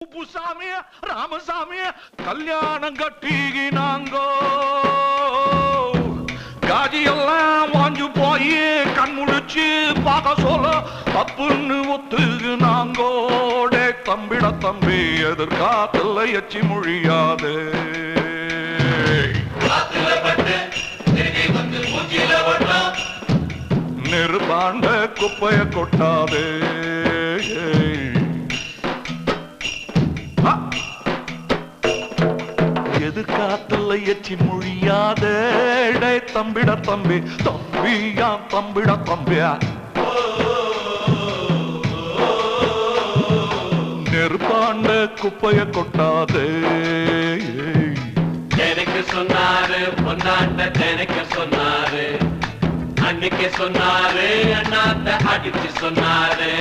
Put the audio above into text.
உப்புசாமி ராமசாமி கல்யாணம் கட்டினாங்கோ காஜியெல்லாம் வாஞ்சு போய் கண் முழிச்சு பார்க்க சொல்ல தப்புன்னு ஒத்துக்குனாங்கோ தம்பிட தம்பி எதிர்காத்துல எச்சி மொழியாது நிர்பாண்ட குப்பைய கொட்டாதே எதிர்காத்துல எச்சி மொழியாத தம்பிட தம்பி தம்பியா தம்பிட தம்பியா நெருப்பாண்ட குப்பைய கொட்டாதே எனக்கு சொன்னாரு பொன்னாண்ட எனக்கு சொன்னாரு அன்னைக்கு சொன்னாரு அண்ணாத்த அடிச்சு சொன்னாரு